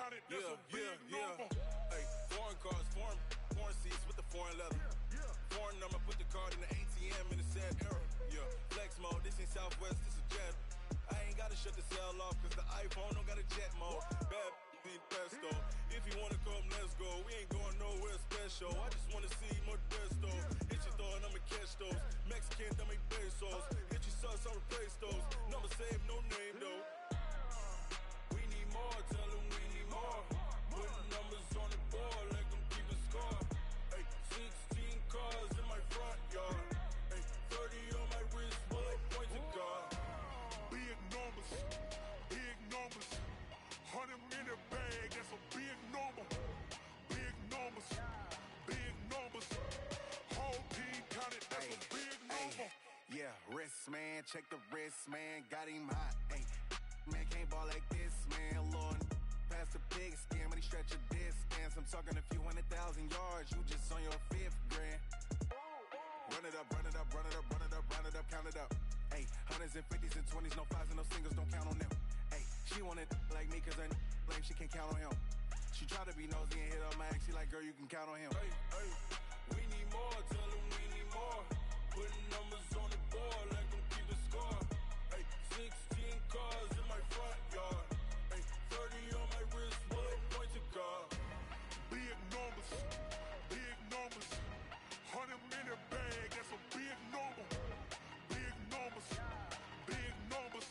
counted, that's a big number. Hey, foreign cars, foreign seats with the foreign leather. Foreign number, put the card in the ATM in the sad era. Yeah, flex mode, this ain't Southwest, this is Jet. I ain't gotta shut the cell off, cause the iPhone don't got a jet mode. Bad need pesto. If you wanna come, let's go. We ain't going nowhere special. I just wanna see more Modesto. Hit your throw and I'ma catch those. Mexican, dame pesos. Hit your sauce, I'll replace those. Number save, no name though. We need more, tell them we need more. Putting numbers on the board, let them keep a score. Hey, 16 cars in my front yard. Hey, 30 on my wrist, bullet point to God. Big numbers, big numbers. 100 minute bag, that's a big number. Big numbers, big numbers. Whole team counted, that's a big number. Yeah, wrist man, check the wrist man, got him hot. Ay, man can't ball like this, man. Lord, past the big scam, when he stretch a distance. I'm talking a few 100,000 yards, you just on your 5th grand. Run it up, run it up, run it up, run it up, run it up, count it up. Ay, hundreds and 50s and 20s, no 5s and no singles, don't count on them. Ay, she wanted like me cause her lame, she can't count on him. She tried to be nosy and hit up my ex, she like, girl, you can count on him. Hey, hey, we need more, tell them we need more. Putting numbers on the board, let them keep a score. Hey, 16 cars in my front yard. Hey, 30 on my wrist, bullet point to God. Big numbers, big numbers. 100 minute bag, that's a big number. Big numbers, big numbers.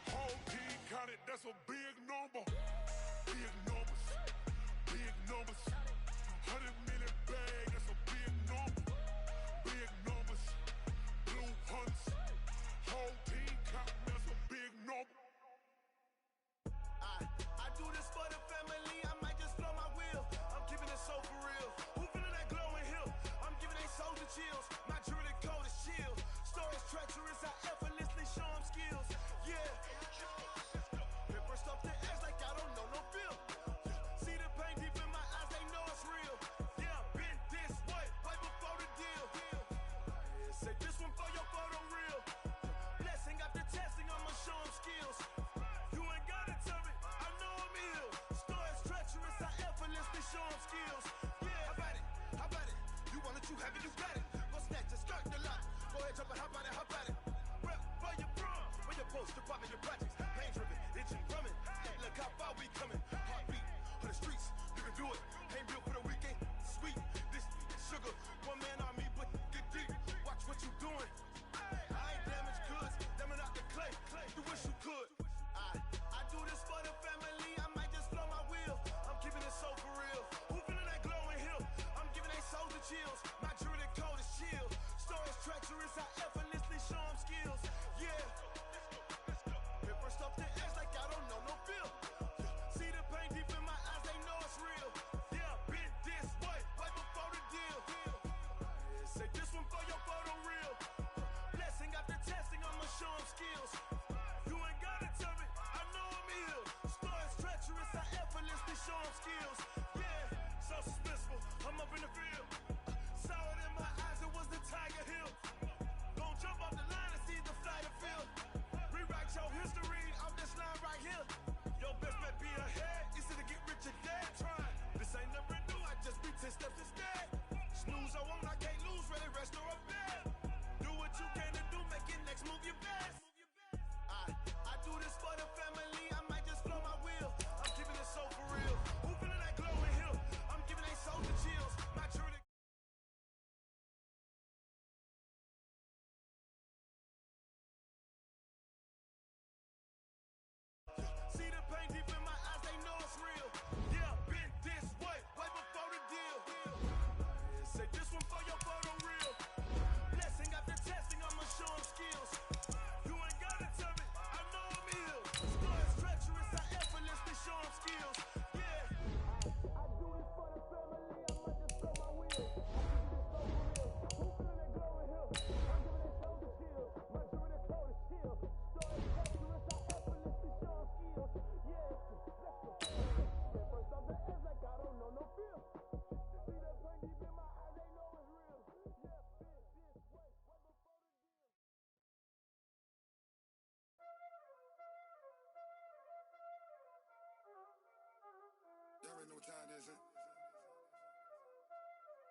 Whole team counted, that's a big number. Big numbers, big numbers. 100 minute bag, that's a big number. Big numbers, blue hunts. Whole team counting, that's a big number. I do this for the family, I might just blow my wheel. I'm keeping it so for real. Who feeling that glowing hill? I'm giving they soldier chills. My jewelry code is chill. Stories treacherous, I effortlessly show them skills. Yeah. Pepper stuff the edge like I don't know no feel. See the pain deep in my eyes, they know it's real. Yeah, been this way, right before the deal. Say this one for your photo real. Blessing after testing, I'ma show them skills. You ain't gotta tell me, I know I'm ill. Stories treacherous, I effortlessly show them skills. Yeah, how about it? You want it, you have it, you got it. Go snatch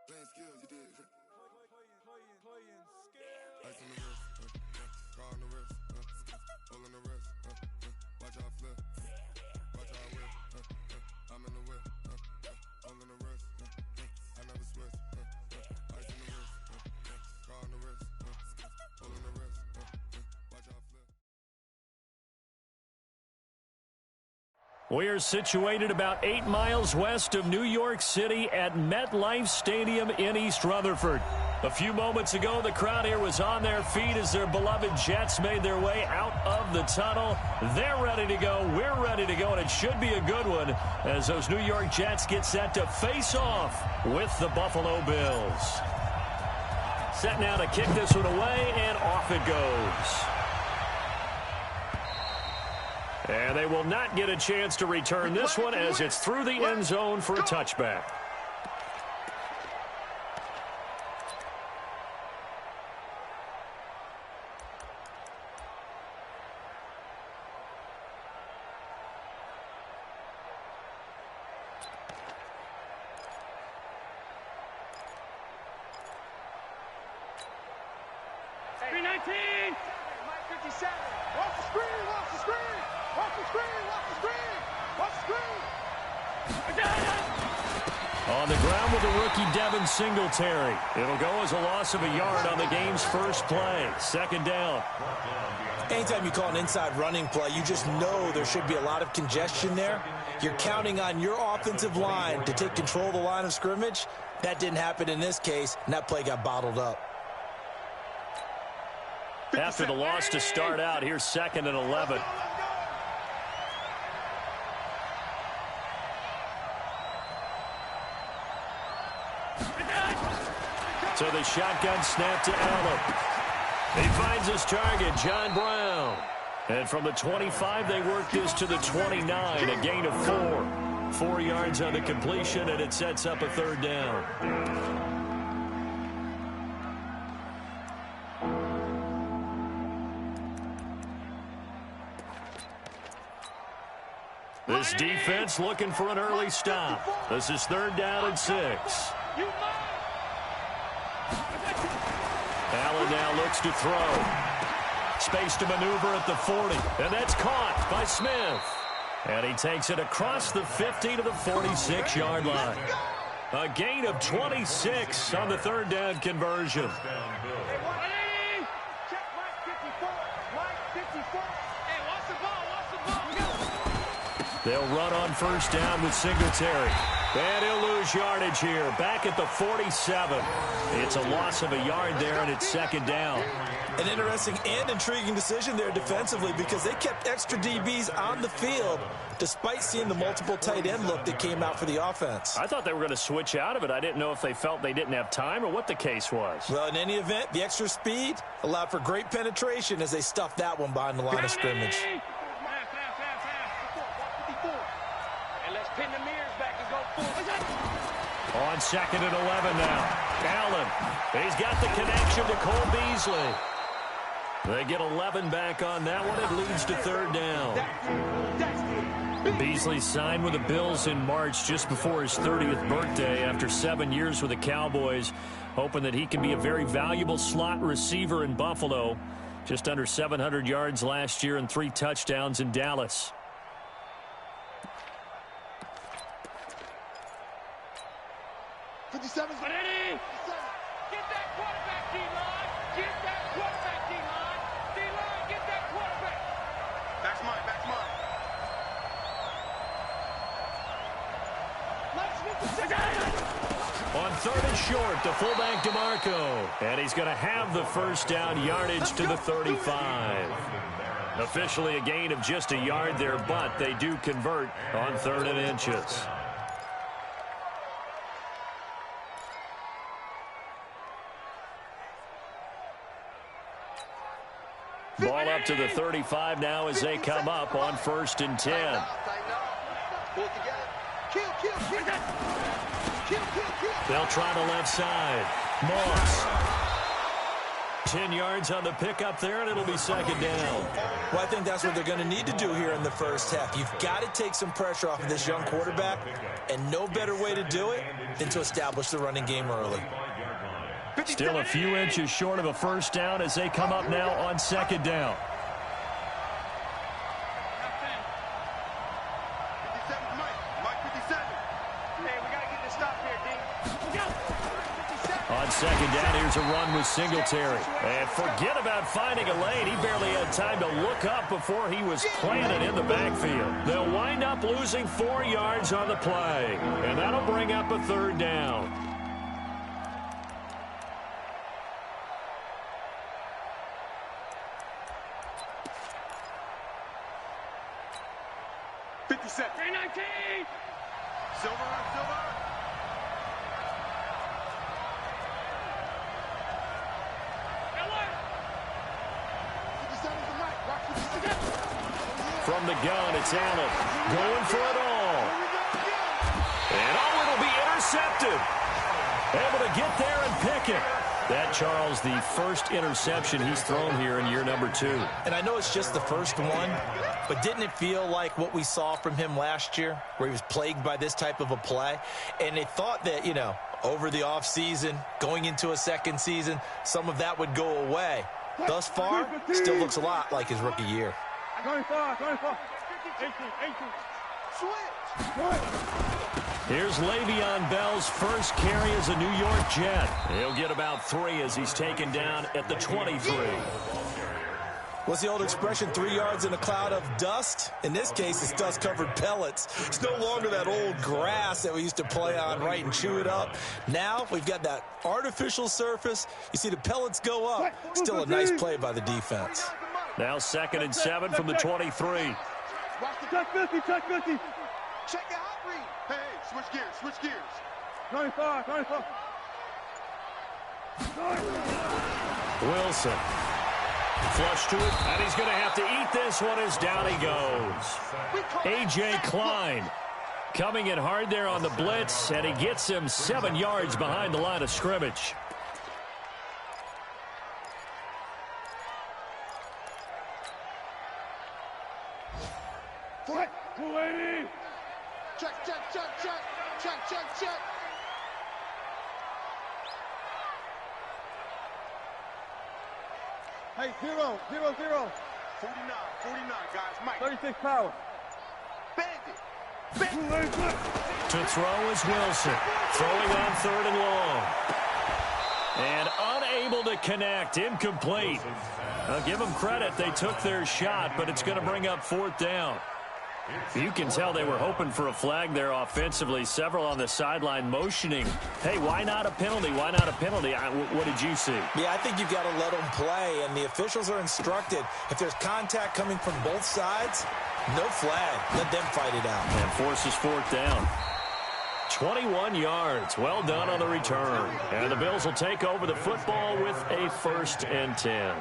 Playing skills, you did. Playing skills. Ice on the wrist, car on the wrist, hole in the wrist, watch how I flip, watch how I whip, I'm in the whip, hole in the wrist, I never switch, ice on the wrist, car on the wrist, hole in the wrist, watch how I flip. We're situated about 8 miles west of New York City at MetLife Stadium in East Rutherford. A few moments ago, the crowd here was on their feet as their beloved Jets made their way out of the tunnel. They're ready to go. We're ready to go, and it should be a good one as those New York Jets get set to face off with the Buffalo Bills. Set now to kick this one away, and off it goes. And they will not get a chance to return this one as it's through the end zone for a touchback. On the ground with the rookie Devin Singletary. It'll go as a loss of a yard on the game's first play. Second down. Anytime you call an inside running play, you just know there should be a lot of congestion there. You're counting on your offensive line to take control of the line of scrimmage. That didn't happen in this case, and that play got bottled up. After the loss to start out, here's 2nd and 11. So the shotgun snap to Allen. He finds his target, John Brown. And from the 25, they work this to the 29, a gain of 4. 4 yards on the completion, and it sets up a third down. This defense looking for an early stop. This is 3rd down and 6. Allen now looks to throw. Space to maneuver at the 40. And that's caught by Smith. And he takes it across the 50 to the 46-yard line. A gain of 26 on the 3rd down conversion. They'll run on 1st down with Singletary. And he'll lose yardage here. Back at the 47. It's a loss of a yard there, and it's 2nd down. An interesting and intriguing decision there defensively because they kept extra DBs on the field despite seeing the multiple tight end look that came out for the offense. I thought they were going to switch out of it. I didn't know if they felt they didn't have time or what the case was. Well, in any event, the extra speed allowed for great penetration as they stuffed that one behind the line of scrimmage. On 2nd and 11 now. Allen, he's got the connection to Cole Beasley. They get 11 back on that one. It leads to 3rd down. Beasley signed with the Bills in March just before his 30th birthday after 7 years with the Cowboys, hoping that he can be a very valuable slot receiver in Buffalo. Just under 700 yards last year and 3 touchdowns in Dallas. Get that quarterback, D-line. Get that quarterback, D-line. D-line, get that quarterback. Back's mine, back's mine. On 3rd and short, the fullback DeMarco. And he's going to have the 1st down yardage to the 35. Officially a gain of just a yard there, but they do convert on 3rd and inches. Ball up to the 35 now as they come up on 1st and 10. They'll try the left side. Moss. 10 yards on the pickup there, and it'll be second down. Well, I think that's what they're going to need to do here in the first half. You've got to take some pressure off of this young quarterback, and no better way to do it than to establish the running game early. Still a few inches short of a first down as they come up now on second down. On second down, here's a run with Singletary. And forget about finding a lane. He barely had time to look up before he was planted in the backfield. They'll wind up losing 4 yards on the play. And that'll bring up a third down. From the gun, it's Allen going for it all. And it'll be intercepted. Able to get there and pick it. That, Charles, the first interception he's thrown here in year number 2. And I know it's just the first one, but didn't it feel like what we saw from him last year, where he was plagued by this type of a play? And they thought that, you know, over the offseason, going into a second season, some of that would go away. Thus far, still looks a lot like his rookie year. 25. 18. Here's Le'Veon Bell's first carry as a New York Jet. He'll get about 3 as he's taken down at the 23. What's the old expression, 3 yards in a cloud of dust? In this case, it's dust-covered pellets. It's no longer that old grass that we used to play on, right, and chew it up. Now we've got that artificial surface. You see the pellets go up. Still a nice play by the defense. Now 2nd and 7 from the 23. Check 50. Check your hot read. Hey, switch gears. 95. Wilson. Flush to it, and he's going to have to eat this one as down he goes. A.J. Klein coming in hard there on the blitz, and he gets him 7 yards behind the line of scrimmage. What? 280. Check. Hey, 0. 49, guys. Mike. 36 power. Bandit. To throw is Wilson. Throwing on 3rd and long. And unable to connect. Incomplete. I'll give them credit. They took their shot, but it's going to bring up 4th down. You can tell they were hoping for a flag there offensively. Several on the sideline motioning. Hey, why not a penalty? Why not a penalty? What did you see? Yeah, I think you've got to let them play, and the officials are instructed. If there's contact coming from both sides, no flag. Let them fight it out. And forces 4th down. 21 yards. Well done on the return. And the Bills will take over the football with a 1st and 10.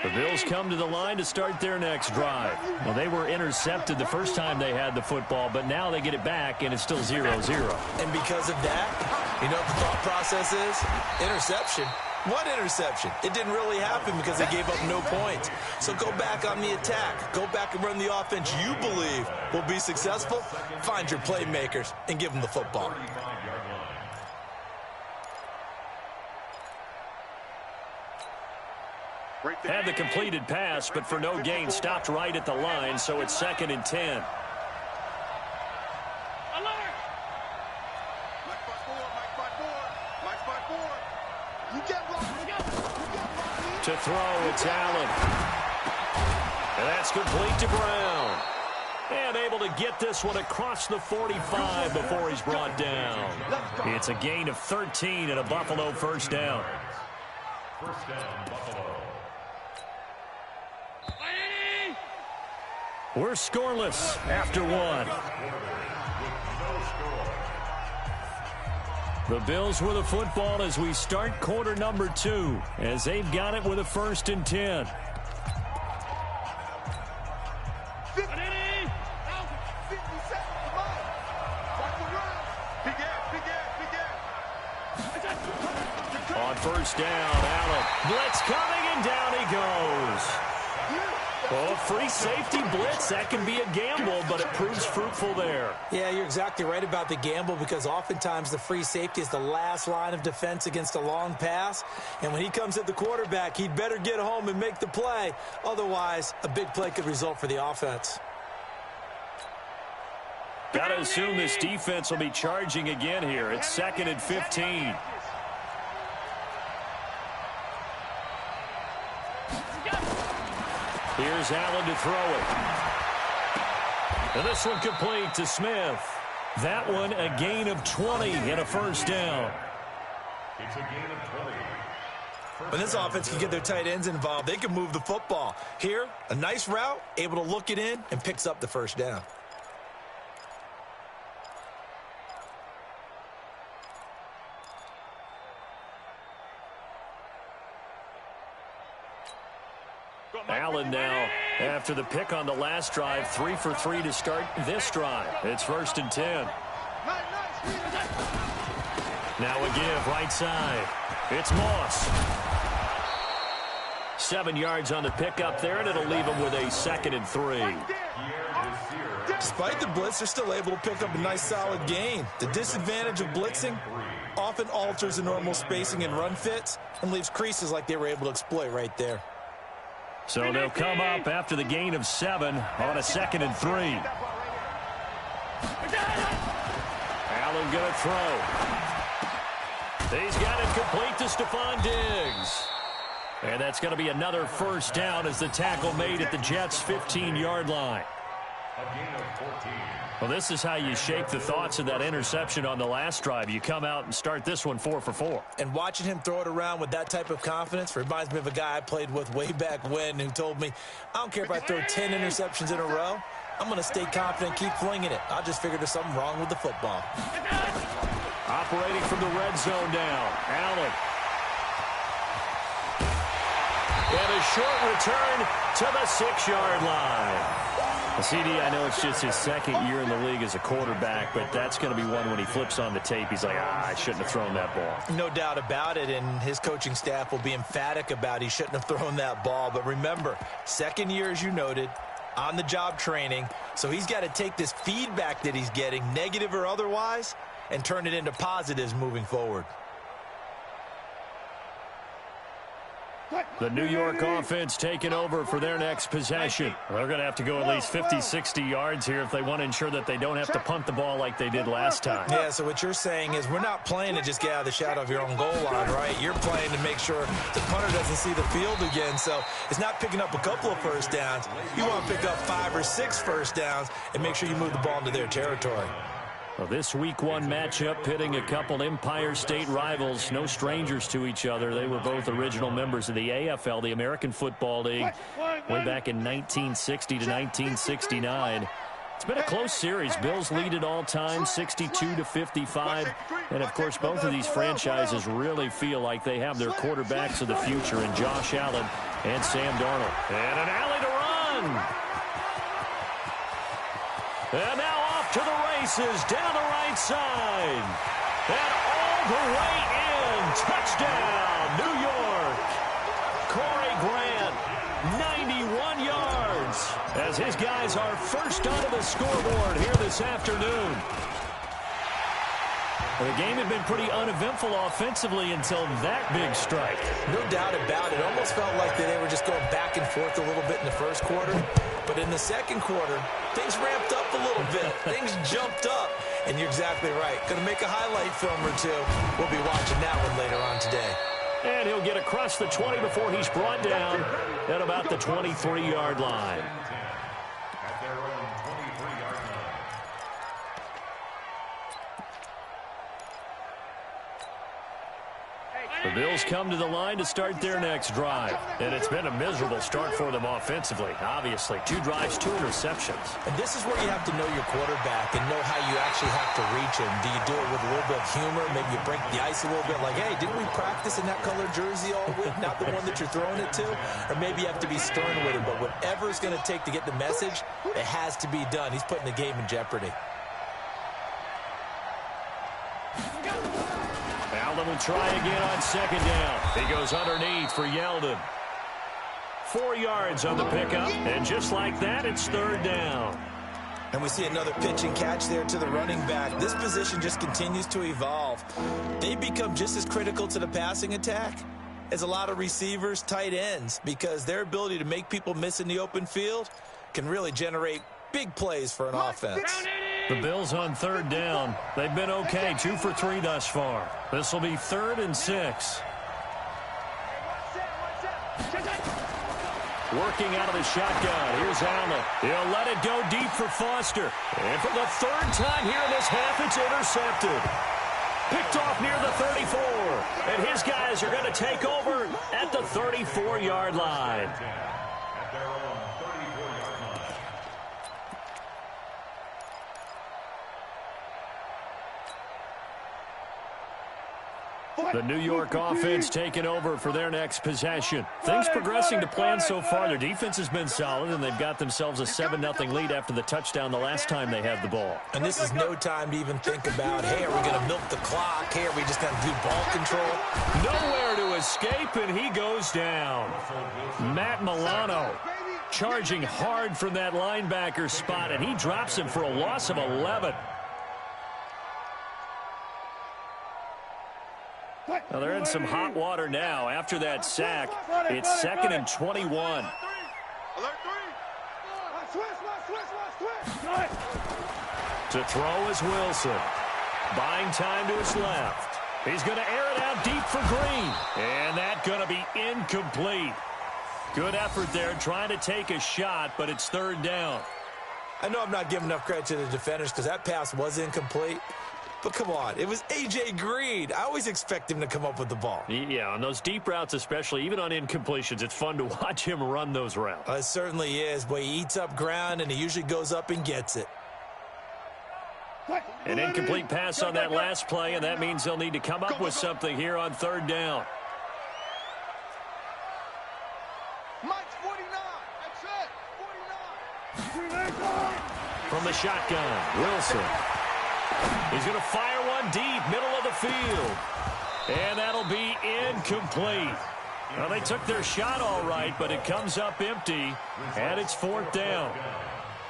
The Bills come to the line to start their next drive. Well, they were intercepted the first time they had the football, but now they get it back, and it's still 0-0. And because of that, you know what the thought process is? Interception. What interception? It didn't really happen because they gave up no points. So go back on the attack. Go back and run the offense you believe will be successful. Find your playmakers and give them the football. Had the completed pass, but for no gain, stopped right at the line, so it's 2nd and 10. To throw, it's Allen. And that's complete to Brown. And able to get this one across the 45 before he's brought down. It's a gain of 13 and a Buffalo 1st down. First down, Buffalo. We're scoreless after 1. The Bills with the football as we start quarter number 2, as they've got it with a 1st and 10. first down. Allen, blitz coming, and down he goes. Well, a free safety blitz, that can be a gamble, but it proves fruitful there. Yeah, you're exactly right about the gamble, because oftentimes the free safety is the last line of defense against a long pass. And when he comes at the quarterback, he'd better get home and make the play. Otherwise, a big play could result for the offense. Got to assume this defense will be charging again here. It's 2nd and 15. Here's Allen to throw it. And this one complete to Smith. That one a gain of 20 and a first down. It's a gain of 20. When this offense can get their tight ends involved, they can move the football. Here, a nice route, able to look it in, and picks up the first down. Allen now, after the pick on the last drive, 3 for 3 to start this drive. It's 1st and 10. Now a give right side. It's Moss. 7 yards on the pickup there, and it'll leave him with a 2nd and 3. Despite the blitz, they're still able to pick up a nice solid gain. The disadvantage of blitzing often alters the normal spacing and run fits and leaves creases like they were able to exploit right there. So they'll come up after the gain of 7 on a 2nd and 3. Allen going to throw. He's got it complete to Stephon Diggs. And that's going to be another first down as the tackle made at the Jets' 15-yard line. A gain of 14. Well, this is how you shake the thoughts of that interception on the last drive. You come out and start this one 4 for 4. And watching him throw it around with that type of confidence reminds me of a guy I played with way back when who told me, I don't care if I throw 10 interceptions in a row, I'm going to stay confident, keep flinging it. I just figured there's something wrong with the football. Operating from the red zone now, Allen. And a short return to the 6-yard line. CD, I know it's just his 2nd year in the league as a quarterback, but that's going to be one when he flips on the tape. He's like, I shouldn't have thrown that ball. No doubt about it, and his coaching staff will be emphatic about he shouldn't have thrown that ball. But remember, 2nd year, as you noted, on-the-job training, so he's got to take this feedback that he's getting, negative or otherwise, and turn it into positives moving forward. The New York offense taking over for their next possession. They're going to have to go at least 50, 60 yards here if they want to ensure that they don't have to punt the ball like they did last time. Yeah, so what you're saying is we're not playing to just get out of the shadow of your own goal line, right? You're playing to make sure the punter doesn't see the field again. So it's not picking up a couple of first downs. You want to pick up 5 or 6 first downs and make sure you move the ball into their territory. Well, this Week 1 matchup pitting a couple Empire State rivals, no strangers to each other. They were both original members of the AFL, the American Football League, way back in 1960 to 1969. It's been a close series. Bills lead it all time, 62-55. And, of course, both of these franchises really feel like they have their quarterbacks of the future in Josh Allen and Sam Darnold. And an alley to run. And now off to the races, down the right side. And all the way in. Touchdown, New York. Corey Grant, 91 yards. As his guys are first onto the scoreboard here this afternoon. Well, the game had been pretty uneventful offensively until that big strike. No doubt about it. Almost felt like they were just going back and forth a little bit in the first quarter. But in the second quarter, things ramped up a little bit. Things jumped up. And you're exactly right. Going to make a highlight film or two. We'll be watching that one later on today. And he'll get across the 20 before he's brought down at about the 23-yard line. At their own 23-yard line. The Bills come to the line to start their next drive. And it's been a miserable start for them offensively, obviously. 2 drives, 2 interceptions. And this is where you have to know your quarterback and know how you actually have to reach him. Do you do it with a little bit of humor? Maybe you break the ice a little bit like, hey, didn't we practice in that colored jersey all week? Not the one that you're throwing it to? Or maybe you have to be stern with him. But whatever it's going to take to get the message, it has to be done. He's putting the game in jeopardy. Yeldon will try again on second down. He goes underneath for Yeldon. 4 yards on the pickup, and just like that, it's third down. And we see another pitch and catch there to the running back. This position just continues to evolve. They become just as critical to the passing attack as a lot of receivers, tight ends, because their ability to make people miss in the open field can really generate big plays for an offense. The Bills on third down. They've been okay, 2 for 3 thus far. This will be 3rd and 6. Working out of the shotgun. Here's Allen. He'll let it go deep for Foster. And for the 3rd time here in this half, it's intercepted. Picked off near the 34. And his guys are going to take over at the 34-yard line. At their own 34-yard line. The New York offense taking over for their next possession. Things progressing to plan so far. Their defense has been solid, and they've got themselves a 7-0 lead after the touchdown the last time they had the ball. And this is no time to even think about, hey, are we going to milk the clock? Hey, are we just going to do ball control? Nowhere to escape, and he goes down. Matt Milano charging hard from that linebacker spot, and he drops him for a loss of 11. Well, they're in some hot water now. After that sack, it's 2nd and 21. To throw is Wilson. Buying time to his left. He's going to air it out deep for Green. And that's going to be incomplete. Good effort there trying to take a shot, but it's 3rd down. I know I'm not giving enough credit to the defenders because that pass was incomplete. But come on, it was A.J. Green. I always expect him to come up with the ball. Yeah, on those deep routes especially, even on incompletions, it's fun to watch him run those routes. It certainly is, but he eats up ground, and he usually goes up and gets it. An incomplete pass on that last play, and that means they'll need to come up with something here on 3rd down. Mike's 49. That's it. 49. From the shotgun, Wilson. He's going to fire one deep, middle of the field. And that'll be incomplete. Well, they took their shot all right, but it comes up empty, and it's 4th down.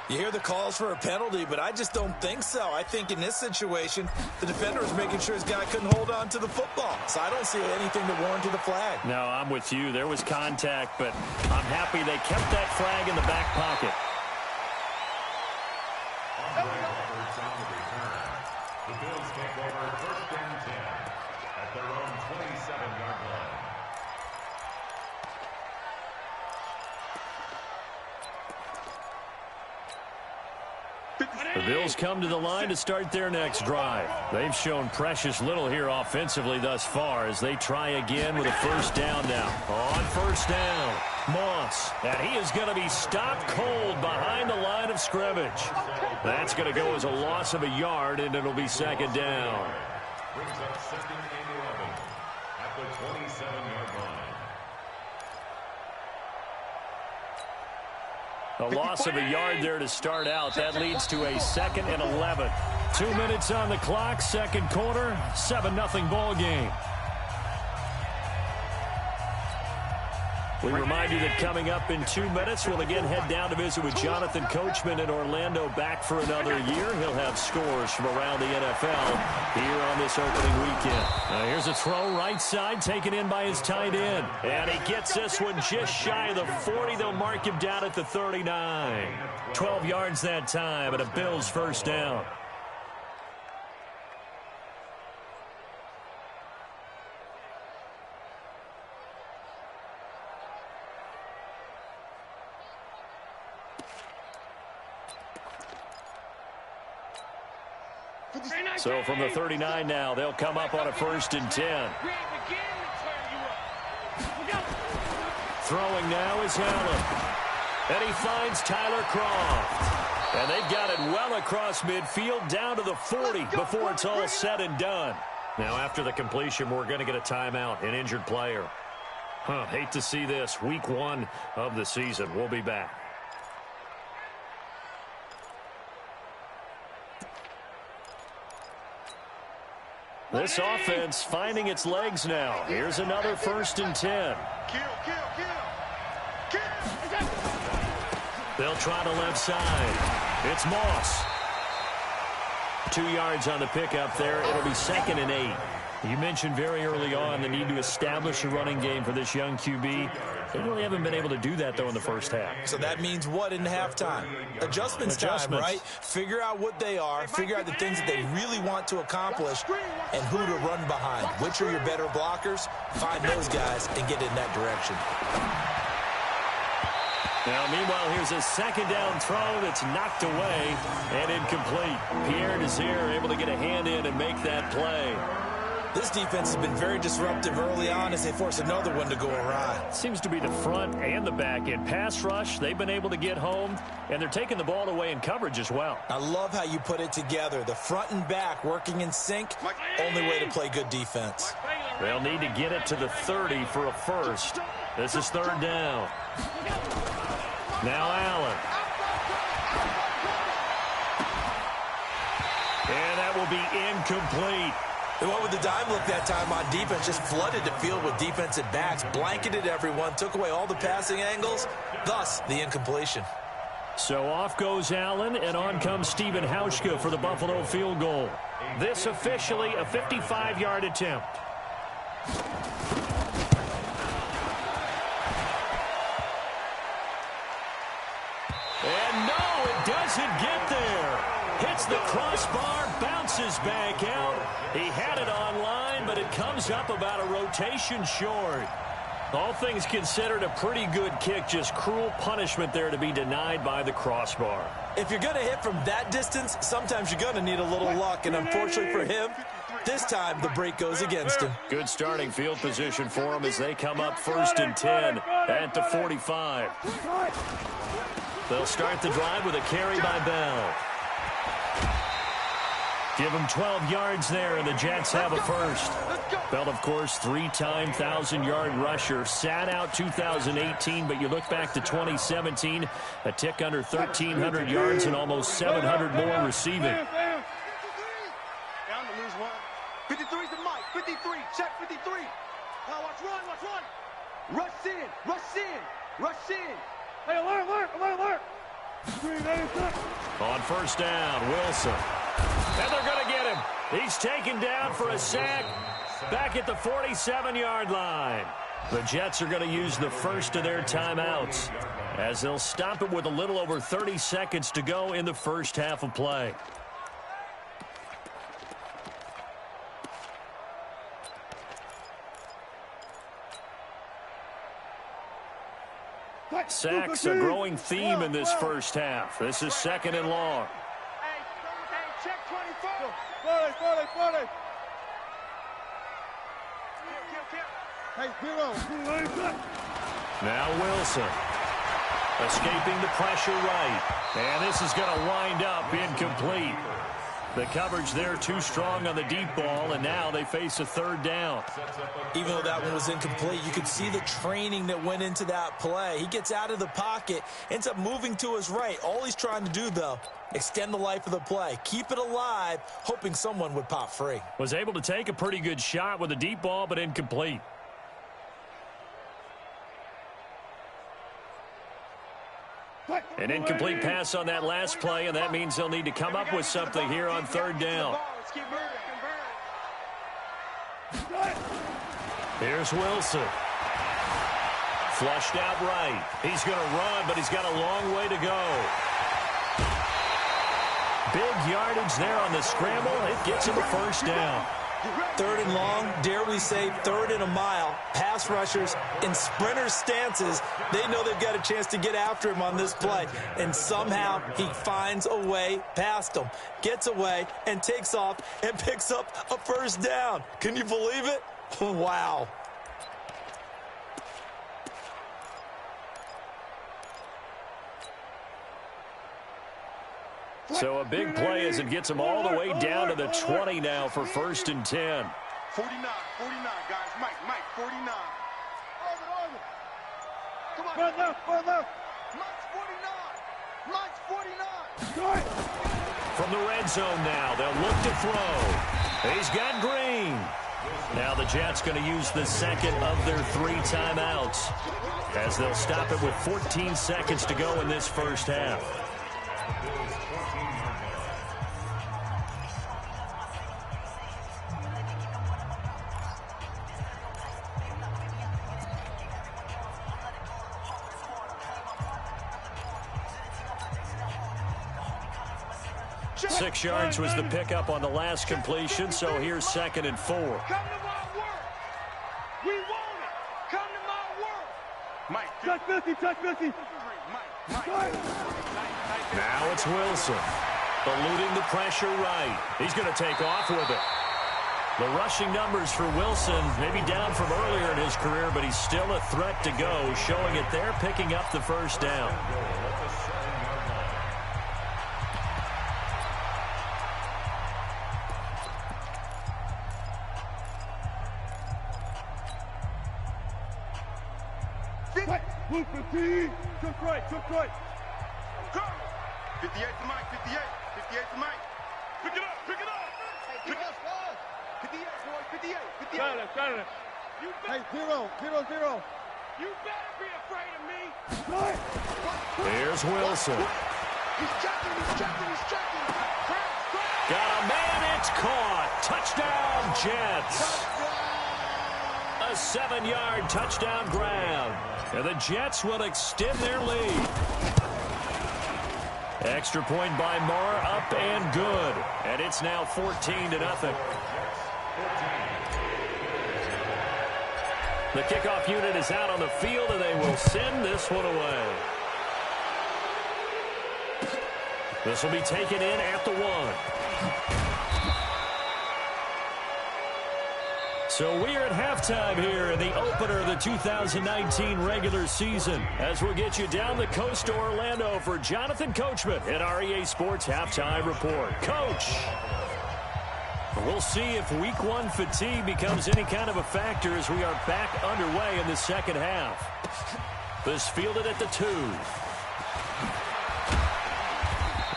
You hear the calls for a penalty, but I just don't think so. I think in this situation, the defender was making sure his guy couldn't hold on to the football. So I don't see anything to warrant the flag. No, I'm with you. There was contact, but I'm happy they kept that flag in the back pocket. The Bills take over 1st and 10 at their own 27-yard line. The Bills come to the line to start their next drive. They've shown precious little here offensively thus far as they try again with a 1st down now. On 1st down, Moss. And he is going to be stopped cold behind the line of scrimmage. That's going to go as a loss of a yard, and it'll be 2nd down. Brings up 2nd and 11 at the 27-yard line. A loss of a yard there to start out. That leads to a 2nd and 11. 2 minutes on the clock, 2nd quarter, 7-0 ball game. We remind you that coming up in 2 minutes, we'll again head down to visit with Jonathan Coachman in Orlando, back for another year. He'll have scores from around the NFL here on this opening weekend. Now here's a throw right side, taken in by his tight end. And he gets this one just shy of the 40. They'll mark him down at the 39. 12 yards that time, and a Bills 1st down. So from the 39 now, they'll come up on a 1st and 10. Throwing now is Allen. And he finds Tyler Croft. And they've got it well across midfield down to the 40 before it's all said and done. Now after the completion, we're going to get a timeout, an injured player. Hate to see this. Week 1 of the season. We'll be back. This offense finding its legs now. Here's another 1st and 10. They'll try the left side. It's Moss. 2 yards on the pickup there. It'll be 2nd and 8. You mentioned very early on the need to establish a running game for this young QB. They really haven't been able to do that, though, in the first half. So that means what in halftime? Adjustments time, right? Figure out what they are, figure out the things that they really want to accomplish, and who to run behind. Which are your better blockers? Find those guys and get in that direction. Now, meanwhile, here's a 2nd down throw that's knocked away and incomplete. Pierre Desir able to get a hand in and make that play. This defense has been very disruptive early on as they force another one to go awry. Seems to be the front and the back end. Pass rush, they've been able to get home, and they're taking the ball away in coverage as well. I love how you put it together. The front and back working in sync, only way to play good defense. They'll need to get it to the 30 for a first. This is 3rd down. Now Allen. And that will be incomplete. They went with the dime look that time on defense, just flooded the field with defensive backs, blanketed everyone, took away all the passing angles, thus the incompletion. So off goes Allen, and on comes Stephen Hauschka for the Buffalo field goal. This officially a 55-yard attempt. And no, it doesn't get there. Hits the crossbar, bounces back out. He had it online, but it comes up about a rotation short. All things considered, a pretty good kick, just cruel punishment there to be denied by the crossbar. If you're going to hit from that distance, sometimes you're going to need a little luck, and unfortunately for him, this time the break goes against him. Good starting field position for him as they come up 1st and 10 at the 45. They'll start the drive with a carry by Bell. Give him 12 yards there, and the Jets have a first. Bell, of course, 3-time 1,000-yard rusher. Sat out 2018, but you look back to 2017, a tick under 1,300 yards and almost 700 more receiving. Down to lose one. 53's the mic. 53. Check 53. Now watch run. Rush in. Hey, alert. On 1st down, Wilson. And they're going to get him. He's taken down for a sack back at the 47-yard line. The Jets are going to use the first of their timeouts as they'll stop it with a little over 30 seconds to go in the first half of play. Sacks a growing theme in this first half. This is 2nd and long. Hey, check 24. 40. Hey, zero. Now Wilson. Escaping the pressure right. And this is going to wind up incomplete. The coverage there too strong on the deep ball, and now they face a 3rd down. Even though that one was incomplete, you could see the training that went into that play. He gets out of the pocket, ends up moving to his right. All he's trying to do, though, extend the life of the play. Keep it alive, hoping someone would pop free. Was able to take a pretty good shot with a deep ball, but incomplete. An incomplete pass on that last play, and that means they'll need to come up with something here on 3rd down. Here's Wilson. Flushed out right. He's going to run, but he's got a long way to go. Big yardage there on the scramble. It gets him a 1st down. 3rd and long, dare we say 3rd and a mile. Pass rushers in sprinter stances, they know they've got a chance to get after him on this play. And somehow he finds a way past them, gets away and takes off and picks up a 1st down. Can you believe it? Wow. So a big play as it gets him all the way down to the 20 now for 1st and 10. 49, guys. Mike, 49. Come on. Run left. Mike's 49. From the red zone now, they'll look to throw. He's got Green. Now the Jets going to use the second of their 3 timeouts as they'll stop it with 14 seconds to go in this first half. Six yards was the pickup on the last completion, so here's 2nd and 4. Come to my work. We want it. Come to my work. Mike. Touch 50, touch 50. Now it's Wilson. Eluding the pressure right. He's going to take off with it. The rushing numbers for Wilson maybe down from earlier in his career, but he's still a threat to go, showing it there, picking up the first down. Move 15. Took right, took right. Go. 58 to Mike, 58. 58 to Mike. Pick it up, pick it up. Pick it up. 58, boy, 58. 58. Got it. You better, Hey, 0, 0, 0. you better be afraid of me. Here's Wilson. He's checking. Got a man, it's caught. Touchdown, Jets. A 7-yard touchdown grab. And the Jets will extend their lead. Extra point by Marr, up and good. And it's now 14-0. The kickoff unit is out on the field, and they will send this one away. This will be taken in at the 1. So we are at halftime here in the opener of the 2019 regular season, as we'll get you down the coast to Orlando for Jonathan Coachman at our EA Sports Halftime Report. Coach, we'll see if Week 1 fatigue becomes any kind of a factor as we are back underway in the second half. This fielded at the 2.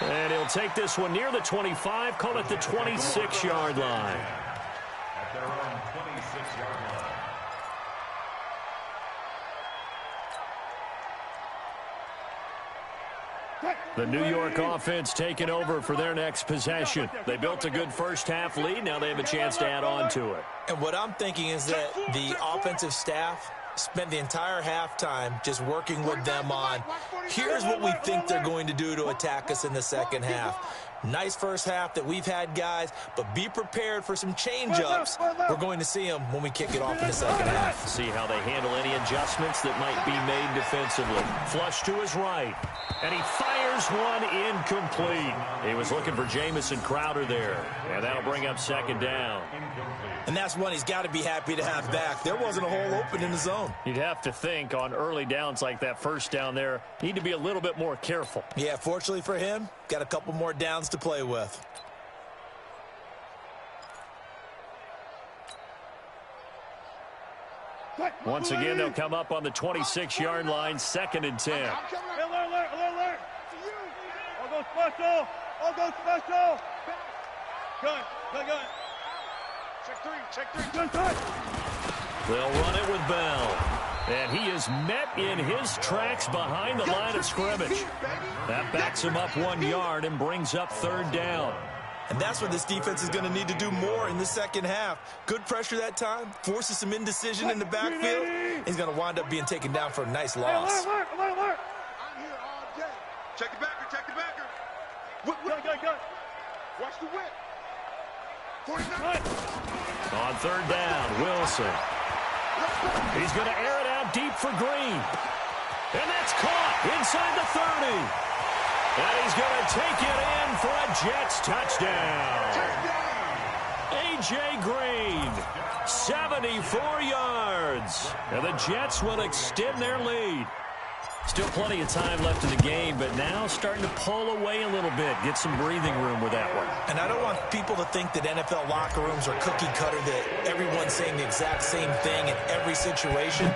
And he'll take this one near the 25, call it the 26-yard line. At their own 26-yard line. The New York offense taking over for their next possession. They built a good first-half lead. Now they have a chance to add on to it. And what I'm thinking is that the offensive staff spent the entire halftime just working with them on, here's what we think they're going to do to attack us in the second half. Nice first half that we've had, guys, but be prepared for some change-ups. We're going to see them when we kick it off in the second half. See how they handle any adjustments that might be made defensively. Flush to his right, and he fires one incomplete. He was looking for Jamison Crowder there, and that'll bring up second down. And that's one he's got to be happy to have back. There wasn't a hole open in the zone. You'd have to think on early downs like that first down there, need to be a little bit more careful. Yeah, fortunately for him, got a couple more downs to play with. Once again, they'll come up on the 26-yard line, 2nd and 10. Alert. All go special. Gun. Check three. Gun. They'll run it with Bell. And he is met in his tracks behind the line of scrimmage. That backs him up 1 yard and brings up 3rd down. And that's what this defense is going to need to do more in the second half. Good pressure that time, forces some indecision in the backfield. He's going to wind up being taken down for a nice loss. Alert. I'm here all day. Check the backer. Gun. Watch the whip. 49. On 3rd down, Wilson. He's going to air it out deep for Green. And that's caught inside the 30. And he's going to take it in for a Jets touchdown. A.J. Green, 74 yards. And the Jets will extend their lead. Still plenty of time left in the game, but now starting to pull away a little bit. Get some breathing room with that one. And I don't want people to think that NFL locker rooms are cookie cutter, that everyone's saying the exact same thing in every situation.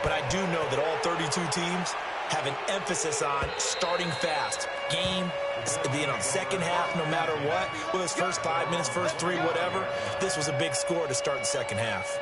But I do know that all 32 teams have an emphasis on starting fast, game, second half, no matter what, whether it's first 5 minutes, first 3, whatever, this was a big score to start the second half.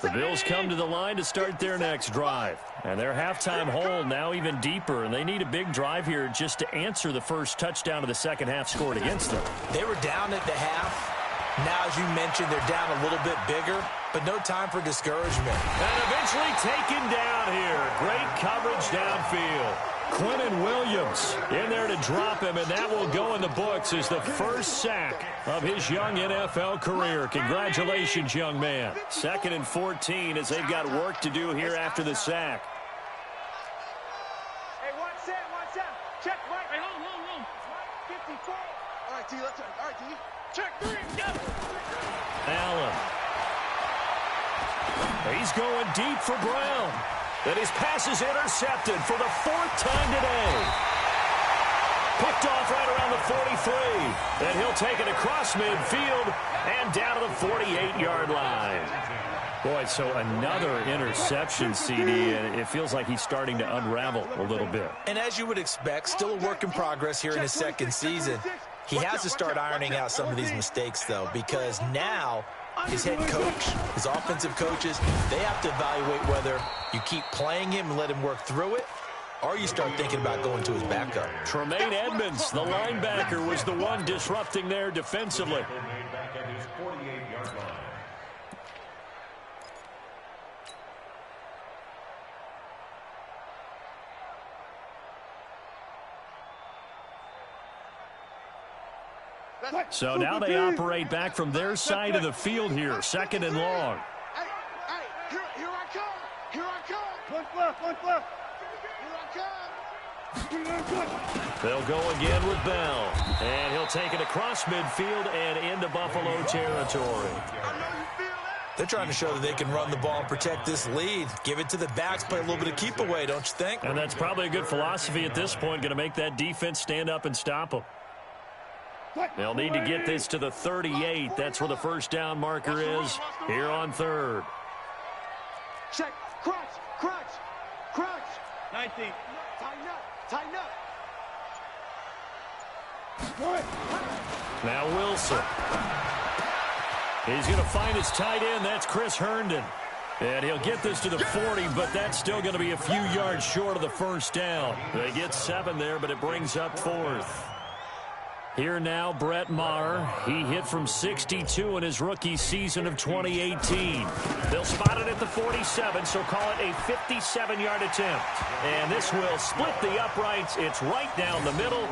The Bills come to the line to start their next drive. And their halftime hole now even deeper, and they need a big drive here just to answer the first touchdown of the second half scored against them. They were down at the half. Now, as you mentioned, they're down a little bit bigger, but no time for discouragement. And eventually taken down here. Great coverage downfield. Quinnen Williams in there to drop him, and that will go in the books as the first sack of his young NFL career. Congratulations, young man. 2nd and 14 as they've got work to do here after the sack. Hey, one set. Check, Mike. Hey, hold. 54. All right, D, let's go. All right, D. Check 3, go. Allen. He's going deep for Brown. And his pass is intercepted for the 4th time today. Picked off right around the 43. And he'll take it across midfield and down to the 48-yard line. Boy, so another interception, CD, and it feels like he's starting to unravel a little bit. And as you would expect, still a work in progress here in his second season. He has to start ironing out some of these mistakes, though, because now his head coach, his offensive coaches, they have to evaluate whether you keep playing him and let him work through it, or you start thinking about going to his backup. Tremaine Edmonds, the linebacker, was the one disrupting there defensively. Back at his 48-yard line. So now they operate back from their side of the field here, 2nd and long. Hey, here I come. One left. Here I come. They'll go again with Bell. And he'll take it across midfield and into Buffalo territory. They're trying to show that they can run the ball and protect this lead. Give it to the backs, play a little bit of keep away, don't you think? And that's probably a good philosophy at this point, going to make that defense stand up and stop them. They'll need to get this to the 38. That's where the first down marker is here on 3rd. Check. Crunch. 19. Tighten up. Now Wilson. He's going to find his tight end. That's Chris Herndon. And he'll get this to the 40, but that's still going to be a few yards short of the first down. They get 7 there, but it brings up 4th. Here now, Brett Maher. He hit from 62 in his rookie season of 2018. They'll spot it at the 47, so call it a 57-yard attempt. And this will split the uprights. It's right down the middle,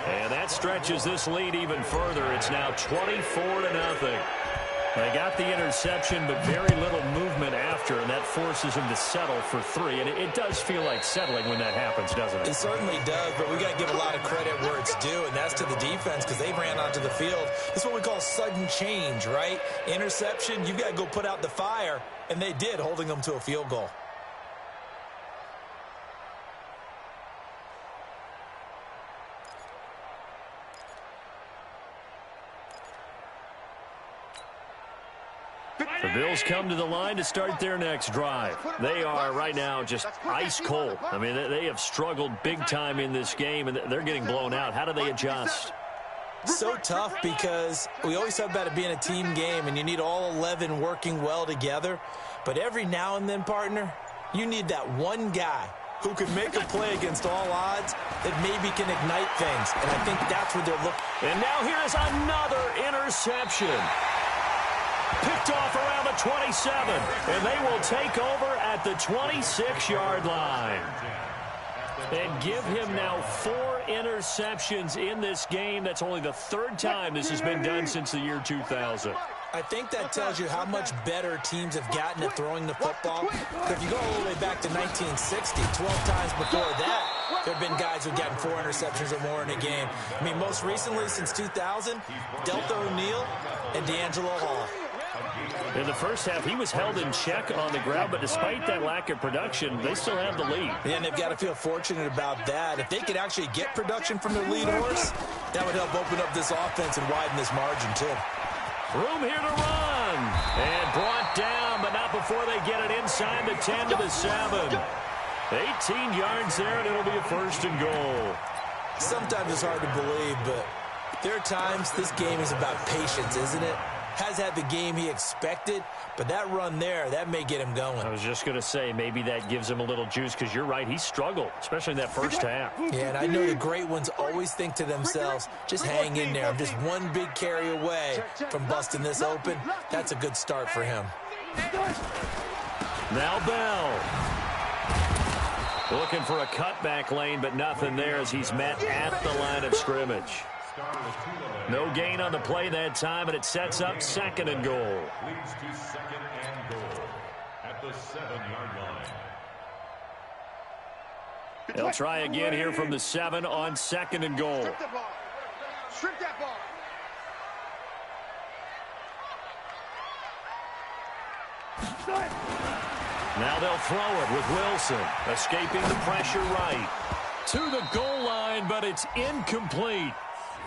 and that stretches this lead even further. It's now 24-0. They got the interception, but very little movement after, and that forces him to settle for 3. And it does feel like settling when that happens, doesn't it? It certainly does, but we got to give a lot of credit where it's due, and that's to the defense because they ran onto the field. It's what we call sudden change, right? Interception, you've got to go put out the fire, and they did, holding them to a field goal. The Bills come to the line to start their next drive. They are right now just ice cold. I mean, they have struggled big time in this game, and they're getting blown out. How do they adjust? So tough because we always talk about it being a team game, and you need all 11 working well together. But every now and then, partner, you need that one guy who can make a play against all odds that maybe can ignite things. And I think that's what they're looking. And now here is another interception. Picked off around the 27, and they will take over at the 26-yard line. And give him now 4 interceptions in this game. That's only the 3rd time this has been done since the year 2000. I think that tells you how much better teams have gotten at throwing the football. If you go all the way back to 1960, 12 times before that, there have been guys who've gotten 4 interceptions or more in a game. I mean, most recently since 2000, Delta O'Neal and D'Angelo Hall. In the first half, he was held in check on the ground, but despite that lack of production, they still have the lead. And they've got to feel fortunate about that. If they could actually get production from their lead horse, that would help open up this offense and widen this margin, too. Room here to run. And brought down, but not before they get it inside the 10 to the 7. 18 yards there, and it'll be a 1st and goal. Sometimes it's hard to believe, but there are times this game is about patience, isn't it? Has had the game he expected, but that run there, that may get him going. I was just going to say, maybe that gives him a little juice, because you're right, he struggled, especially in that first half. Yeah, and I know the great ones always think to themselves, just hang in there. I'm just one big carry away from busting this open. That's a good start for him. Now Bell. Looking for a cutback lane, but nothing there as he's met at the line of scrimmage. No gain on the play that time, and it sets up 2nd and goal. Leads to 2nd and goal at the 7-yard line. They'll try again here from the 7 on 2nd and goal. Strip the ball. Strip that ball. Now they'll throw it with Wilson, escaping the pressure right. To the goal line, but it's incomplete.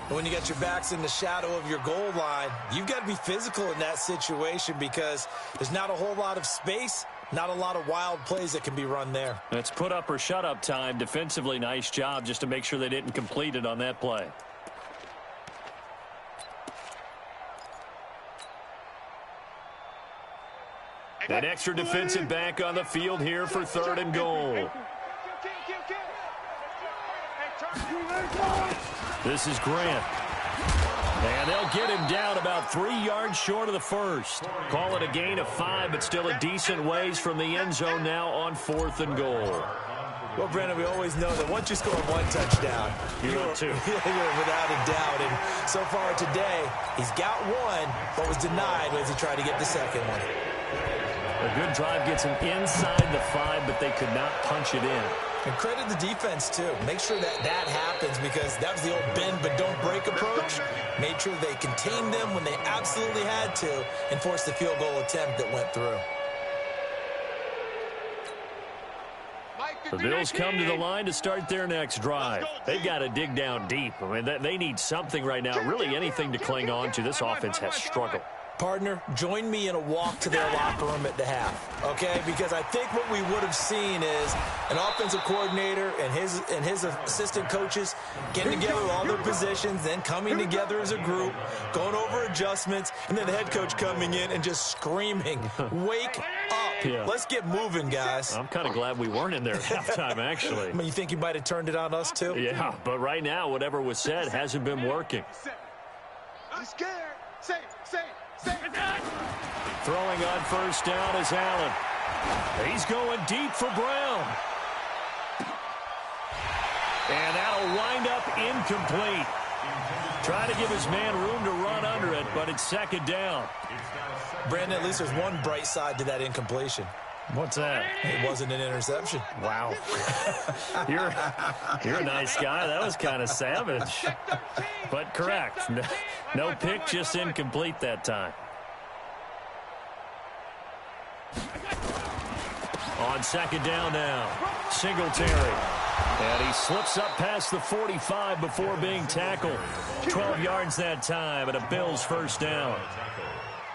When you got your backs in the shadow of your goal line, you've got to be physical in that situation because there's not a whole lot of space, not a lot of wild plays that can be run there. It's put up or shut up time. Defensively, nice job just to make sure they didn't complete it on that play. That extra defensive back on the field here for 3rd and goal. This is Grant. And they'll get him down about 3 yards short of the first. Call it a gain of 5, but still a decent ways from the end zone now on 4th and goal. Well, Brandon, we always know that once you score 1 touchdown, you're 2. You're without a doubt. And so far today, he's got 1, but was denied as he tried to get the 2nd one. A good drive gets him inside the 5, but they could not punch it in. And credit the defense, too. Make sure that happens because that was the old bend but don't break approach. Made sure they contained them when they absolutely had to and forced the field goal attempt that went through. The Bills come to the line to start their next drive. They've got to dig down deep. I mean, they need something right now, really anything to cling on to. This offense has struggled. Partner, join me in a walk to their locker room at the half, okay? Because I think what we would have seen is an offensive coordinator and his assistant coaches getting together with all their positions, then coming together as a group, going over adjustments, and then the head coach coming in and just screaming, wake up. Yeah. Let's get moving, guys. I'm kind of glad we weren't in there at halftime, actually. I mean, you think you might have turned it on us, too? Yeah, but right now, whatever was said hasn't been working. I'm scared. Say. Throwing on 1st down is Allen. He's going deep for Brown. And that'll wind up incomplete. Trying to give his man room to run under it, but it's 2nd down. Brandon, at least there's one bright side to that incompletion. What's that? It wasn't an interception. Wow. You're a nice guy. That was kind of savage. But correct. No pick, just incomplete that time. On 2nd down now. Singletary. And he slips up past the 45 before being tackled. 12 yards that time and a Bills 1st down.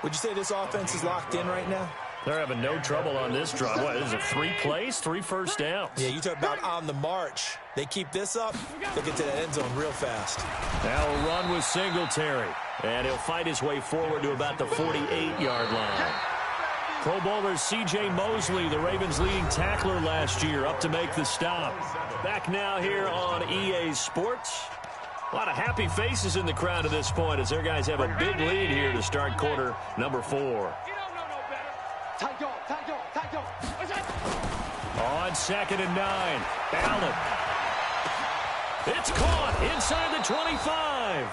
Would you say this offense is locked in right now? They're having no trouble on this drive. What, is it 3 plays, 3 first downs? Yeah, you talk about on the march. They keep this up, they'll get to that end zone real fast. Now a run with Singletary. And he'll fight his way forward to about the 48-yard line. Pro Bowler C.J. Mosley, the Ravens' leading tackler last year, up to make the stop. Back now here on EA Sports. A lot of happy faces in the crowd at this point as their guys have a big lead here to start quarter number 4. On 2nd and 9, Allen. It's caught inside the 25.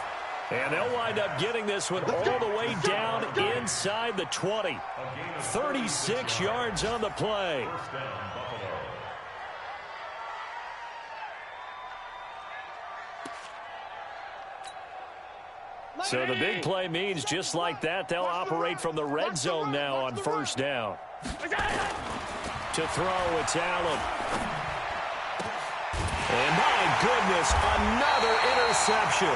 And they'll wind up getting this one all the way down inside the 20. 36 yards on the play. So the big play means just like that, they'll operate from the red zone now on 1st down. To throw, it's Allen. And my goodness, another interception.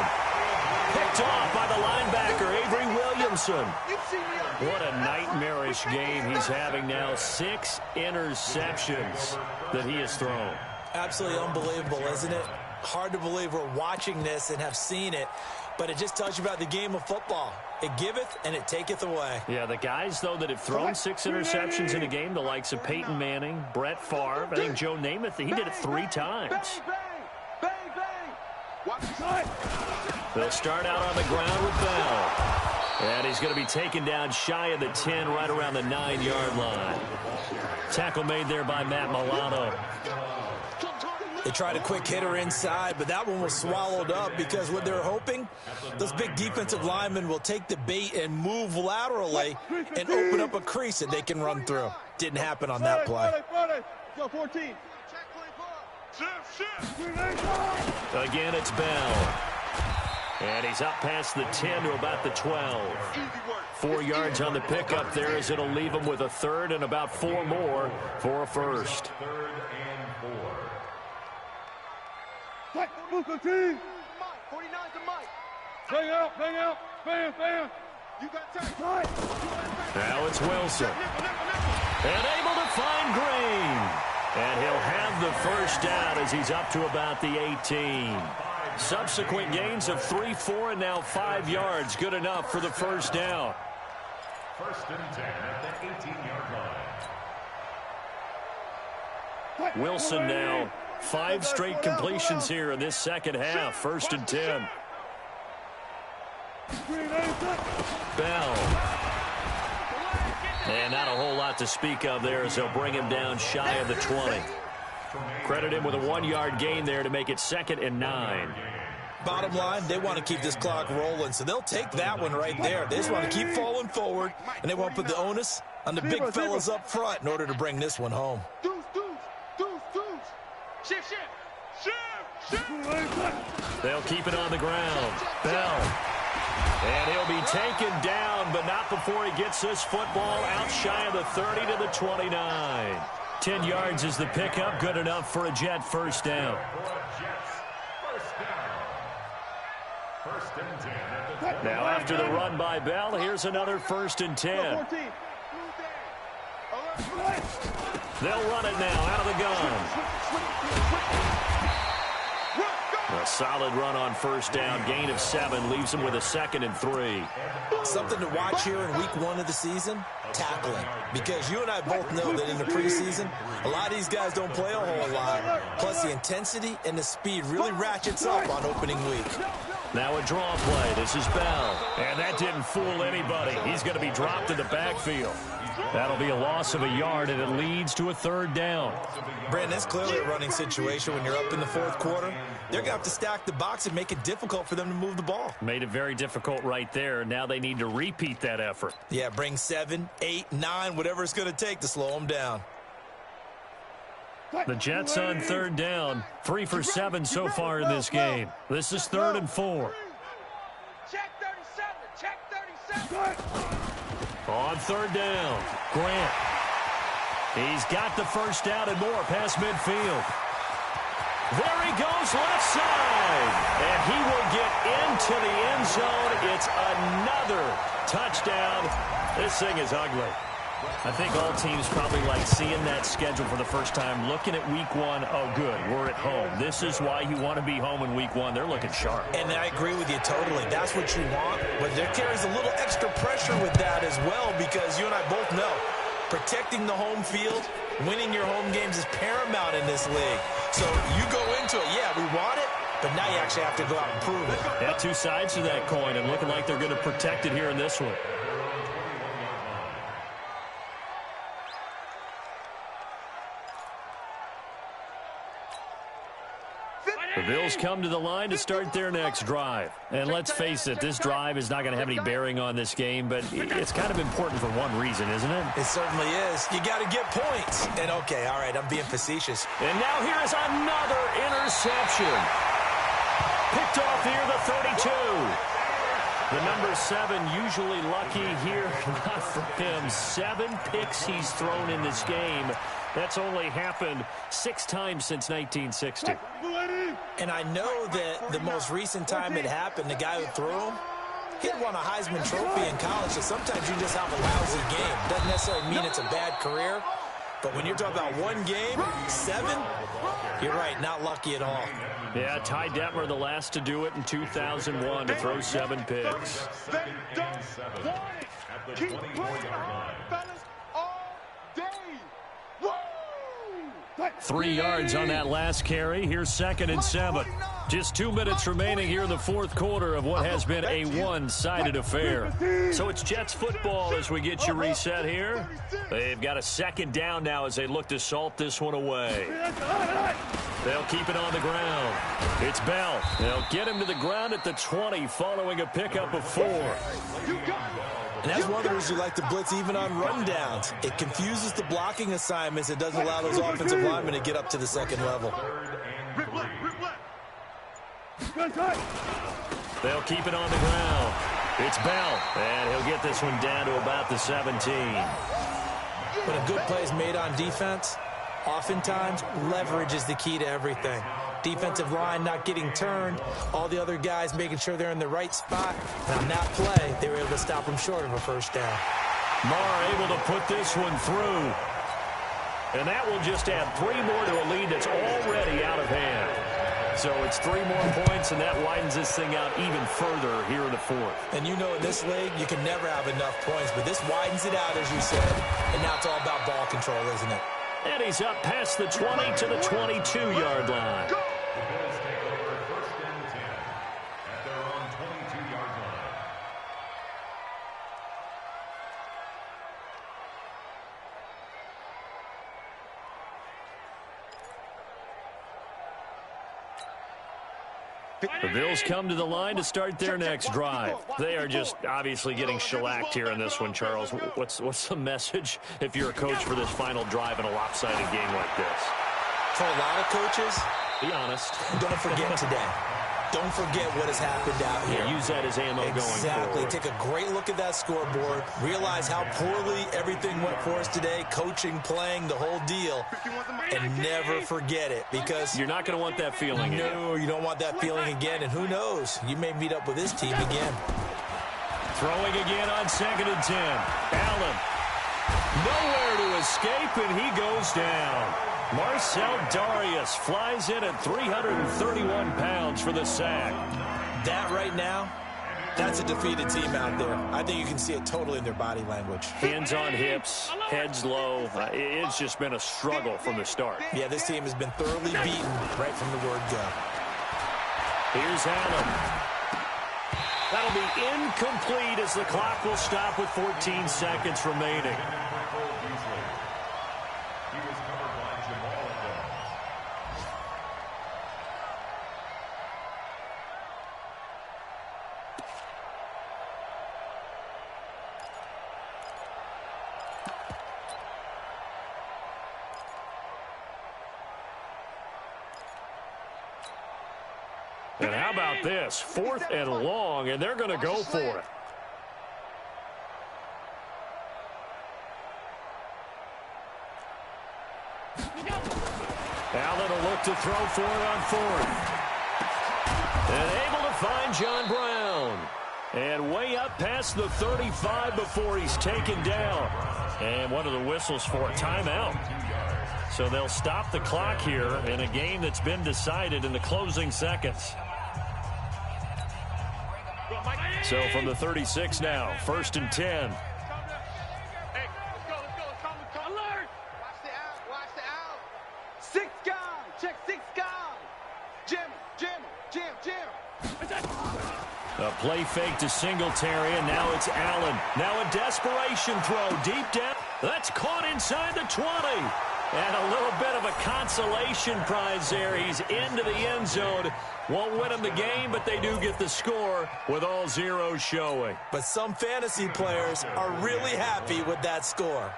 Picked off by the linebacker, Avery Williams. Williamson. What a nightmarish game he's having now. 6 interceptions that he has thrown. Absolutely unbelievable, isn't it? Hard to believe we're watching this and have seen it, but it just tells you about the game of football. It giveth and it taketh away. Yeah, the guys, though, that have thrown 6 interceptions in a game, the likes of Peyton Manning, Brett Favre, I think Joe Namath, he did it 3 times. They'll start out on the ground with Bell. And he's going to be taken down shy of the 10, right around the 9-yard line. Tackle made there by Matt Milano. They tried a quick hitter inside, but that one was swallowed up because what they're hoping, those big defensive linemen will take the bait and move laterally and open up a crease that they can run through. Didn't happen on that play. Again, it's Bell. And he's up past the 10 to about the 12. 4 yards on the pickup there as it'll leave him with a third and about 4 more for a first. 3rd and 4. Now it's Wilson. And able to find Green. And he'll have the first down as he's up to about the 18. Subsequent gains of 3, 4, and now 5 yards. Good enough for the first down. 1st and 10 at the 18-yard line. Wilson now 5 straight completions here in this second half. 1st and 10. Bell. And not a whole lot to speak of there as they'll bring him down shy of the 20. Credit him with a 1-yard gain there to make it 2nd and 9. Bottom line, they want to keep this clock rolling, so they'll take that one right there. They just want to keep falling forward, and they want to put the onus on the big fellas up front in order to bring this one home. They'll keep it on the ground. Bell. And he'll be taken down, but not before he gets this football out shy of the 30 to the 29. 10 yards is the pickup. Good enough for a Jet first down. Now after the run by Bell, here's another 1st and 10. They'll run it now out of the gun. A solid run on first down. Gain of 7 leaves them with a 2nd and 3. Something to watch here in week 1 of the season, tackling. Because you and I both know that in the preseason, a lot of these guys don't play a whole lot. Plus the intensity and the speed really ratchets up on opening week. Now a draw play. This is Bell. And that didn't fool anybody. He's going to be dropped in the backfield. That'll be a loss of a yard, and it leads to a 3rd down. Brandon, it's clearly a running situation when you're up in the 4th quarter. They're going to have to stack the box and make it difficult for them to move the ball. Made it very difficult right there. Now they need to repeat that effort. Yeah, bring 7, 8, 9, whatever it's going to take to slow them down. The Jets on 3rd down. 3 for 7 so far in this game. This is 3rd and 4. Check 37. Check 37. On 3rd down, Grant. He's got the first down and more past midfield. There he goes left side. And he will get into the end zone. It's another touchdown. This thing is ugly. I think all teams probably like seeing that schedule for the first time, looking at week 1. Oh, good, we're at home. This is why you want to be home in week 1. They're looking sharp. And I agree with you totally. That's what you want. But there carries a little extra pressure with that as well, because you and I both know protecting the home field, winning your home games is paramount in this league. So you go into it, yeah, we want it, but now you actually have to go out and prove it. Yeah, 2 sides to that coin, and looking like they're going to protect it here in this one. The Bills come to the line to start their next drive. And let's face it, this drive is not going to have any bearing on this game, but it's kind of important for one reason, isn't it? It certainly is. You got to get points. And okay, all right, I'm being facetious. And now here is another interception. Picked off here, the 32. The number 7 usually lucky here, not for him. 7 picks he's thrown in this game. That's only happened 6 times since 1960. And I know that the most recent time it happened, the guy who threw him, He had won a Heisman Trophy in college, so sometimes you just have a lousy game. Doesn't necessarily mean it's a bad career. But when you're talking about one game, 7, you're right, not lucky at all. Yeah, Ty Detmer, the last to do it in 2001, to throw 7 picks. They don't want it. Keep playing hard, fellas, all day. Woo! 3 yards on that last carry. Here's 2nd and 7. Just 2 minutes remaining here in the fourth quarter of what has been a one-sided affair. So it's Jets football as we get you reset here. They've got a 2nd down now as they look to salt this one away. They'll keep it on the ground. It's Bell. They'll get him to the ground at the 20 following a pickup of 4. And that's one of the reasons you like to blitz even on rundowns. It confuses the blocking assignments. It doesn't allow those offensive linemen to get up to the 2nd level. They'll keep it on the ground. It's Bell, and he'll get this one down to about the 17. When a good play is made on defense, oftentimes leverage is the key to everything. Defensive line not getting turned, all the other guys making sure they're in the right spot. And on that play, they were able to stop him short of a 1st down. Marr able to put this one through. And that will just add 3 more to a lead that's already out of hand. So it's 3 more points, and that widens this thing out even further here in the 4th. And you know in this league, you can never have enough points, but this widens it out, as you said. And now it's all about ball control, isn't it? And he's up past the 20 to the 22-yard line. The Bills take over 1st and 10 at their own 22-yard line. The Bills come to the line to start their next drive. They are just obviously getting shellacked here in this one, Charles. What's the message if you're a coach for this final drive in a lopsided game like this? For a lot of coaches, be honest. Don't forget today. Don't forget what has happened out here. Yeah, use that as ammo going forward. Exactly. Take a great look at that scoreboard. Realize how poorly everything went for us today. Coaching, playing, the whole deal. And never forget it, because you're not going to want that feeling again. No, you don't want that feeling again. And who knows? You may meet up with this team again. Throwing again on 2nd and 10. Allen. Nowhere to escape, and he goes down. Marcel Darius flies in at 331 pounds for the sack. That right now, that's a defeated team out there. I think you can see it totally in their body language. Hands on hips, heads low. It's just been a struggle from the start. Yeah, this team has been thoroughly beaten right from the word go. Here's Allen. That'll be incomplete as the clock will stop with 14 seconds remaining. And how about this? 4th and long, and they're going to go for it. Allen will look to throw for it on 4th. And able to find John Brown. And way up past the 35 before he's taken down. And one of the whistles for a timeout. So they'll stop the clock here in a game that's been decided in the closing seconds. So from the 36 now, 1st and 10. Hey, let's go. Alert! Watch the out. 6 guy. Check 6 guy. Jim. A play fake to Singletary, and now it's Allen. Now a desperation throw deep down. That's caught inside the 20. And a little bit of a consolation prize there. He's into the end zone. Won't win him the game, but they do get the score with all zeros showing. But some fantasy players are really happy with that score.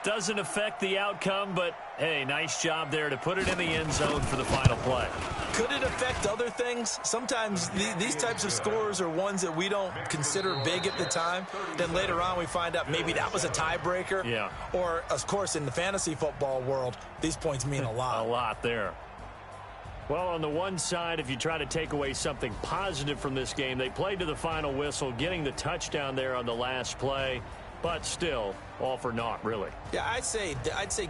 Doesn't affect the outcome, but, hey, nice job there to put it in the end zone for the final play. Could it affect other things? Sometimes these types of scores are ones that we don't consider big at the time. Then later on we find out maybe that was a tiebreaker. Yeah. Or, of course, in the fantasy football world, these points mean a lot. A lot there. Well, on the one side, if you try to take away something positive from this game, they played to the final whistle, getting the touchdown there on the last play, but still, all for naught, really. Yeah, I'd say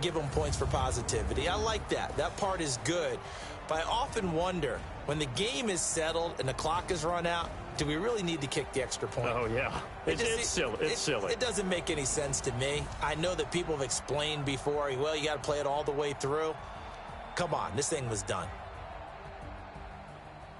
give them points for positivity. I like that. That part is good. But I often wonder, when the game is settled and the clock is run out, do we really need to kick the extra point? Oh, yeah. It's silly. It's silly. It doesn't make any sense to me. I know that people have explained before, well, you got to play it all the way through. Come on, this thing was done.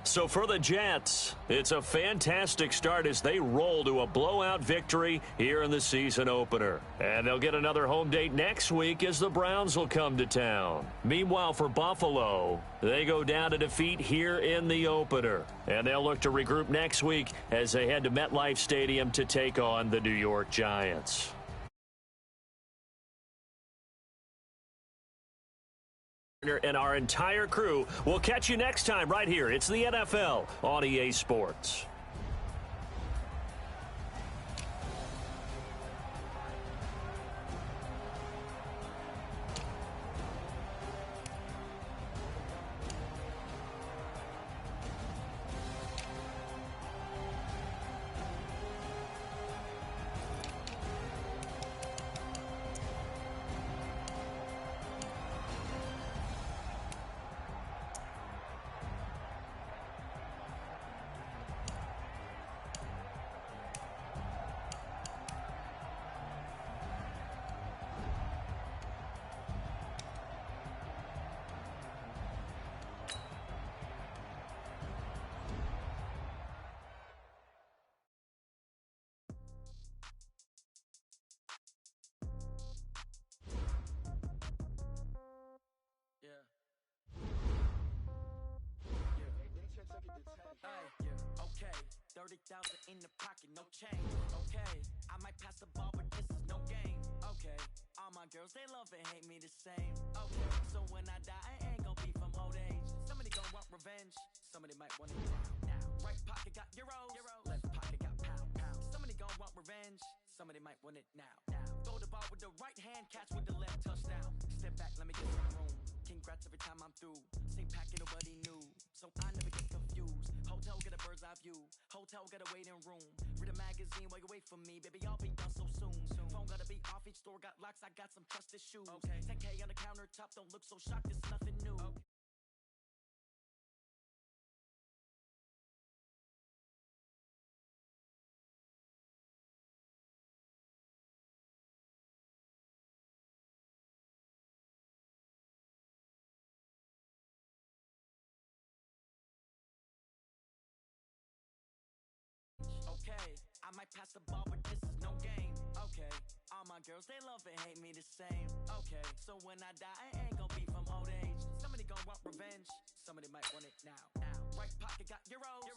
So for the Jets, it's a fantastic start as they roll to a blowout victory here in the season opener. And they'll get another home date next week as the Browns will come to town. Meanwhile, for Buffalo, they go down to defeat here in the opener. And they'll look to regroup next week as they head to MetLife Stadium to take on the New York Giants. And our entire crew will catch you next time right here. It's the NFL on EA Sports. Okay, 30,000 in the pocket, no change. Okay, I might pass the ball, but this is no game. Okay, all my girls, they love and hate me the same. Okay, so when I die, I ain't gonna be from old age. Somebody gonna want revenge, somebody might want it now. Right pocket got euros, left pocket got pound. Somebody gonna want revenge, somebody might want it now. Throw the ball with the right hand, catch with the left, touchdown. Step back, let me get some room. Congrats every time I'm through. Same packet, nobody knew, so I never get confused. Hotel get a bird's eye view. Hotel got a waiting room. Read a magazine while you wait for me. Baby, I'll be done so soon. Phone gotta be off. Each store got locks. I got some trusted shoes. Okay. 10K on the countertop. Don't look so shocked. It's nothing new. Okay. Okay, I might pass the ball, but this is no game. Okay, all my girls, they love and hate me the same. Okay, so when I die, I ain't gonna be from old age. Somebody gonna want revenge, somebody might want it now. Right pocket got euros,